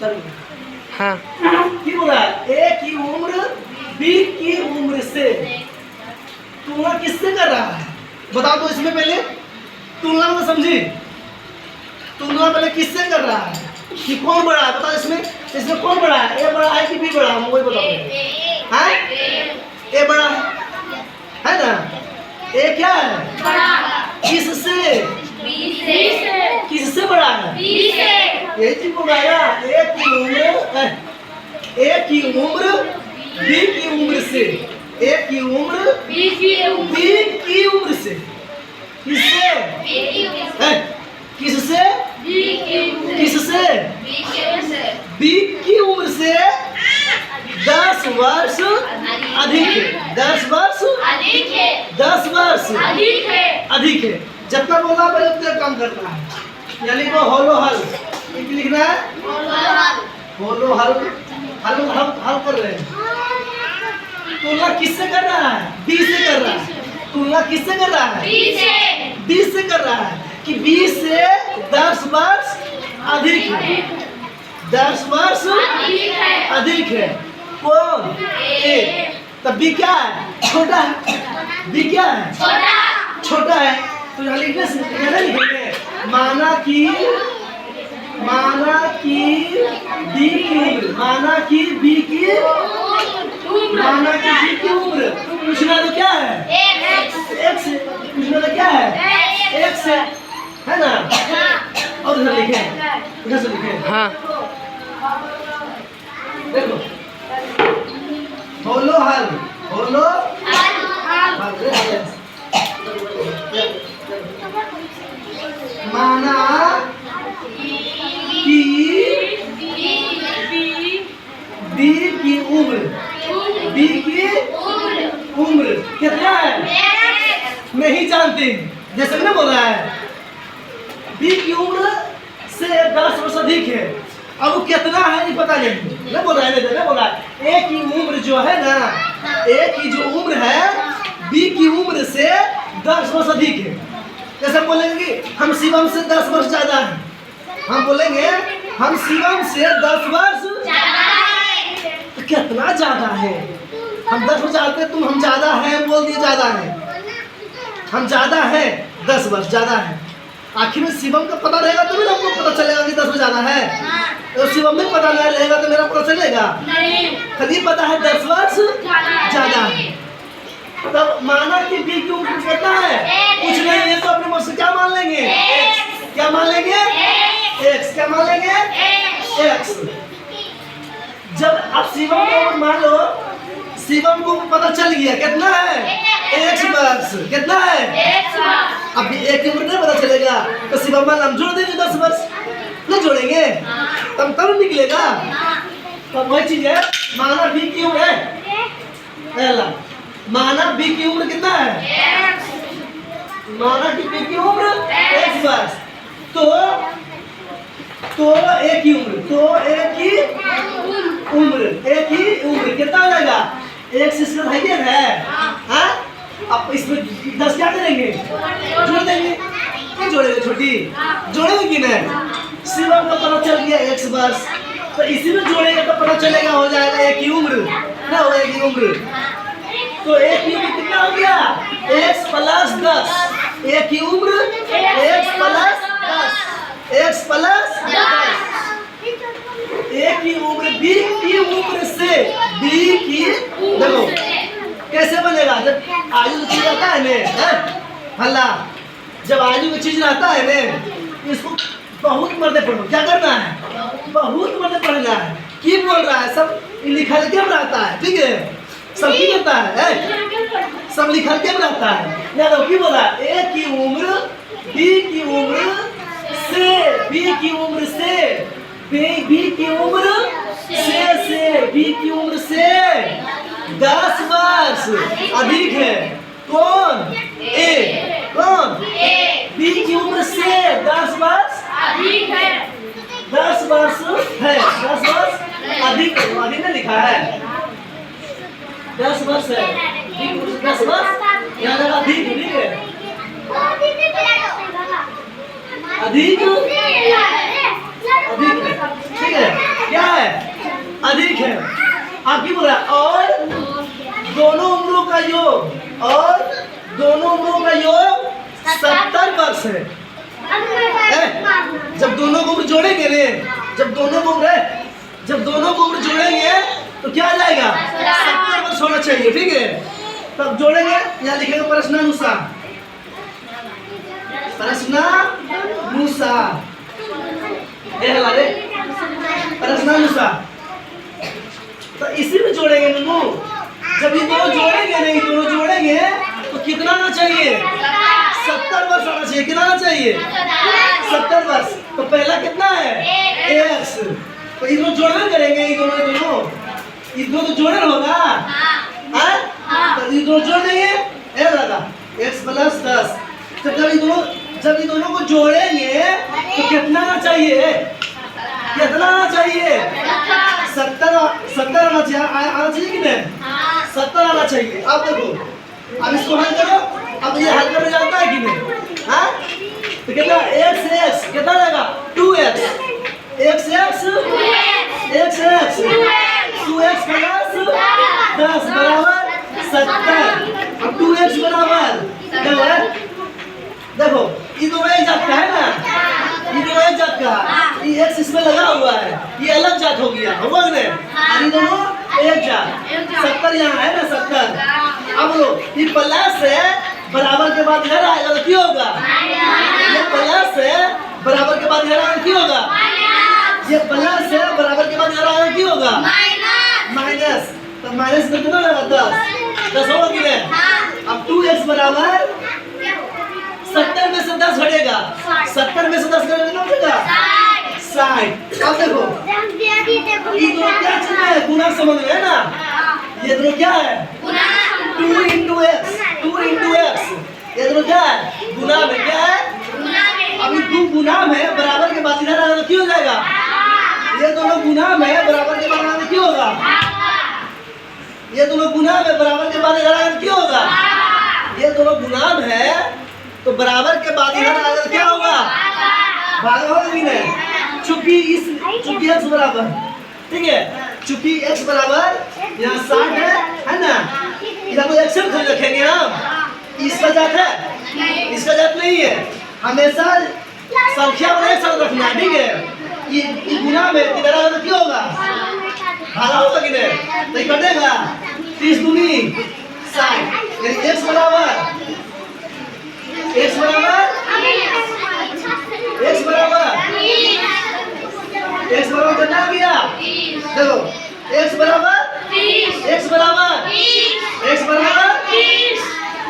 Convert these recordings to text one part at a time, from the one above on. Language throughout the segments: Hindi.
हाँ की बोला ए की उम्र बी की उम्र से तुलना किससे कर रहा है? बताओ तो इसमें पहले तुलना में समझी, तुलना पहले किससे कर रहा है कि कौन बड़ा है? बताओ इसमें कौन बड़ा है? ए बड़ा है कि बी बड़ा है? वही बताओ। हाँ ए बड़ा है ना? ए क्या है? किससे? किससे बड़ा है? यही चीज बोल रहा है। ए की उम्र बी की उम्र से, ए की उम्र बी की उम्र से किससे? किससे? किससे? बी की उम्र से 10 वर्ष अधिक है। 10 वर्ष अधिक है। जितना बोला पहले उतना काम करना है। यानी वो होलो हल लिखना है। होलो हल हल कर रहे हैं। तुलना किससे कर रहा है? बी से कर रहा है। तुलना किससे कर रहा है? बी से कर रहा है कि बी से 10 वर्ष अधिक है। 10 वर्ष अधिक है। कौन? ए। तब बी क्या है? छोटा है। बी क्या है? छोटा है। तो यहाँ लिखने से कहना लिखेंगे माना कि बी की उम्र, माना कि बी की उम्र पूछना तो क्या है? एक्स। पूछना तो क्या है? एक्स है ना? और इधर लिखें, इधर से लिखें। हाँ देखो होलो हल, होलो माना कि बी की उम्र, बी की उम्र कितना है? नहीं जानते। जैसे मैंने बोला है बी की उम्र से 10 वर्ष अधिक है। अब वो कितना है नहीं पता नहीं बोला है। नहीं बोला ए की उम्र जो है ना, ए की जो उम्र है बी की उम्र से 10 वर्ष अधिक है। जैसे बोलेंगे कि हम शिवम से 10 वर्ष ज्यादा है। हम बोलेंगे हम शिवम से 10 वर्ष तो कितना ज्यादा है? हम 10 वर्ष जानते हैं, तुम हम ज्यादा है बोल दिए ज्यादा है। हम ज्यादा है 10 वर्ष ज्यादा है। आखिर में शिवम का पता रहेगा तो हमको पता चलेगा कि 10 वर्ष ज्यादा है। तो शिवम में पता नहीं रहेगा तो मेरा पता चलेगा खाली पता है 10 वर्ष ज्यादा है। तब माना कि बी की उम्र कितना है? कुछ नहीं है तो अपने मन से क्या मान लेंगे? एक्स। क्या मान लेंगे? एक्स। क्या मान लेंगे? एक्स। जब आप शिवम को उम्र मान लो, शिवम को पता चल गया कितना है? एक्स वर्ष। कितना है? अब एक की उम्र नहीं पता चलेगा तो शिवम मान हम जोड़ देंगे 10 वर्ष। नहीं जोड़ेंगे तब निकलेगा। तब वही चीज है माना बी की उम्र है। माना बी की उम्र कितना है? माना कि बी की उम्र एक्स वर्ष। तो ए की उम्र, तो ए की उम्र कितना हो जाएगा? एक से इसका भाई है। हाँ अब इसमें 10 क्या करेंगे? जोड़ देंगे। क्या जोड़ेंगे? छोटी जोड़ेंगे कि नहीं? शिवम को पता चल गया एक्स वर्ष तो इसी में जोड़ेंगे तो पता चलेगा हो जाएगा ए की उम्र ना हो ए की उम्र। तो ए की उम्र कितना हो गया? x plus 10। ए की उम्र x प्लस 10। x plus 10। ए की उम्र बी की उम्र से बी की देखो कैसे बनेगा? जब आयु चीज रहता है ने हल्ला, जब आयु की चीज रहता है ने इसको बहुत मर्दे पढ़ो। क्या करना है? बहुत मर्दे पढ़ना है। की बोल रहा है सब लिखा लिखे रहता है। ठीक है सब की करता है सब लिखा के रहता है। या तो की बोला ए की उम्र बी की उम्र से, बी की उम्र से बी की उम्र से बी की उम्र से 10 वर्ष अधिक है। कौन? ए। कौन? बी की उम्र से 10 वर्ष अधिक है। 10 वर्ष है। 10 वर्ष अधिक अधिक ने लिखा है 10 वर्ष है। 10 वर्ष यहाँ अधिक ठीक है। अधिक अधिक ठीक है। क्या अधिक है। आप की बोला और दोनों उम्रों का योग, और दोनों उम्रों का योग 70 वर्ष है। जब दोनों को उम्र जोड़ेंगे रे, जब दोनों को उम्र जोड़ेंगे तो क्या आ जाएगा? 70 वर्ष होना चाहिए। ठीक है, तब जोड़ेंगे। यहाँ लिखेंगे प्रश्नानुसार, प्रश्नानुसार प्रश्नानुसार। तो इसी में जोड़ेंगे नूनू। जब ये दोनों जोड़ेंगे नहीं, दोनों जोड़ेंगे तो कितना आना चाहिए? 70 वर्ष आना चाहिए। कितना आना चाहिए? 70 वर्ष। तो पहला कितना है? x। तो ये दोनों जोड़े करेंगे, ये दोनों तो जोड़े होगा। तो ये दोनों जोड़ देंगे, ये लगा x प्लस 10। तो जब ये दोनों को जोड़ेंगे तो कितना आना चाहिए? कितना आना चाहिए? 70 आना चाहिए कि नहीं? 70 आना चाहिए। अब देखो, अब इसको हल करो। अब ये हल करने जानता है कि नहीं? हाँ, तो कितना x कितना रहेगा? 2x x 2x प्लस 10 बराबर 70। अब 2x बराबर देखो, ये दोनों एक जात का है ना, ये दोनों एक जात का, ये x इसमें लगा हुआ है, ये अलग जात हो गया, होगा कि नहीं? ये दोनों एक जात। 70 यहाँ है ना, 70। अब लो, ये प्लस है, बराबर के बाद इधर आएगा तो क्या होगा? ये प्लस है, बराबर के बाद इधर आएगा क्या होगा? ये प्लस है, बराबर के बाद इधर आएगा क्या होगा? माइनस। तो माइनस में कितना होगा? 10 होगा कि नहीं? अब 2x बराबर 70 में से 10 घटेगा, 70 में से 10 घटेगा कितना बचेगा? 60। अब देखो, ये दोनों क्या चीज है? गुना समझ में है ना? ये दोनों क्या है? 2 into x। ये दोनों क्या है? गुना में। क्या है? अभी 2 गुना में, बराबर के बाद इधर आएगा तो क्या हो जाएगा? ये दोनों गुना में, बराबर के बाद आएगा क्या होगा? ये दोनों गुना में, बराबर के बाद इधर आएगा क्या होगा? ये दोनों गुना में है तो बराबर के बाद इधर आएगा क्या होगा? भागा होगा कि नहीं? चूंकि x बराबर, ठीक है, चूंकि x बराबर यहाँ 60 है ना, इधर को एक्शन खरीद रखेंगे हम। इसका जात है, इसका जात नहीं है। हमेशा संख्या में एक साथ रखना है। ठीक है, ये गुना में इधर आएगा तो क्या होगा? भागा होगा कि नहीं? तो ये कटेगा 30 दूनी 60, यानी x बराबर कितना आ गया? देखो, x बराबर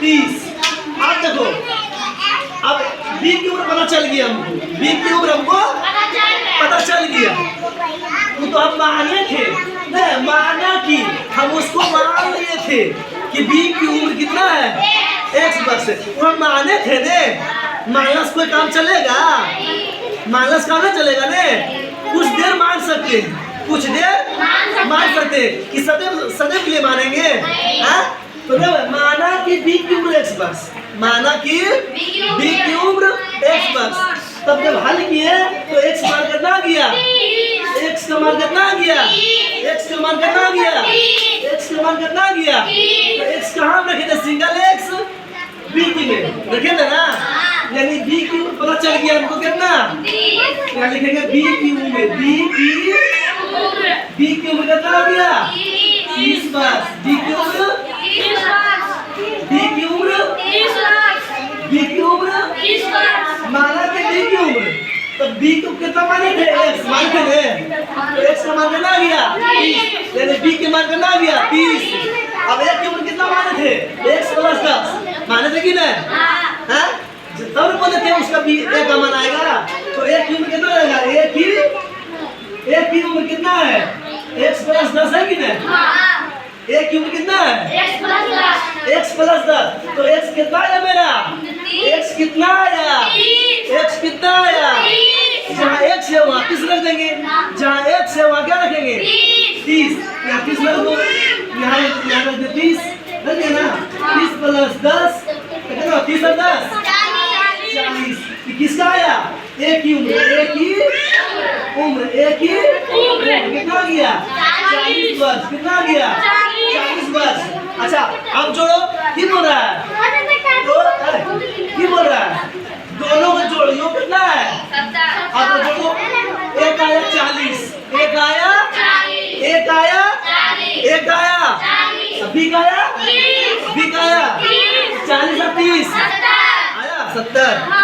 30। अब देखो, अब b की उम्र पता चल गया हमको, b की उम्र हमको पता चल गया। तो हम माने थे नहीं, माना कि हम उसको मान लिए थे कि b की उम्र कितना है? x वर्ष है। वो हम माने थे ने, माइनस कोई काम चलेगा? माइनस काम नहीं चलेगा ने। कुछ देर मान सकते, कुछ देर मान सकते कि सदैव के लिए मानेंगे। हाँ, तो माना कि b की उम्र x वर्ष, माना कि b की उम्र x वर्ष। तब जब हल किए तो x मान कितना गया? x का मान कितना गया? x का मान कितना गया? x का मान कितना गया? तो x कहाँ रखे थे? सिंगल x b की में रखे थे ना, यानी b की उम्र पता चल गया हमको। कितना क्या लिखेंगे? b की उम्र, b की उम्र कितना हो गया? 30 वर्ष। b की उम्र माना कि b की उम्र, तो b को कितना माने थे? x माने थे, तो x का मान कितना आ गया? 30, यानी b के मान कितना आ गया? 30। अब a की उम्र कितना माने थे? x प्लस 10 माने थे कि नहीं? हाँ, तब बोले थे उसका b a का मान आएगा। तो a की उम्र कितना रहेगा? a की उम्र कितना है? x प्लस 10 है कि नहीं? a की उम्र कितना है? x plus 10। तो x कितना आया मेरा? x कितना आया? x कितना आया? जहाँ x है वहाँ 30 रख देंगे, जहाँ x है वहाँ क्या रखेंगे? 30। यहाँ 30 रख दो, यहाँ रख दे 30, रख दिया ना। 30 प्लस 10 कितना? 30 और 10 40। किसका आया? a की उम्र, a की उम्र कितना गया? 40 वर्ष। कितना आ गया? 40 वर्ष। अच्छा अब जोड़ो। की बोल रहा है? की बोल रहा है? दोनों को जोड़ो। यो कितना है? अब जोड़ो। एक आया 40, एक आया 20 आया 40 और 30 आया 70।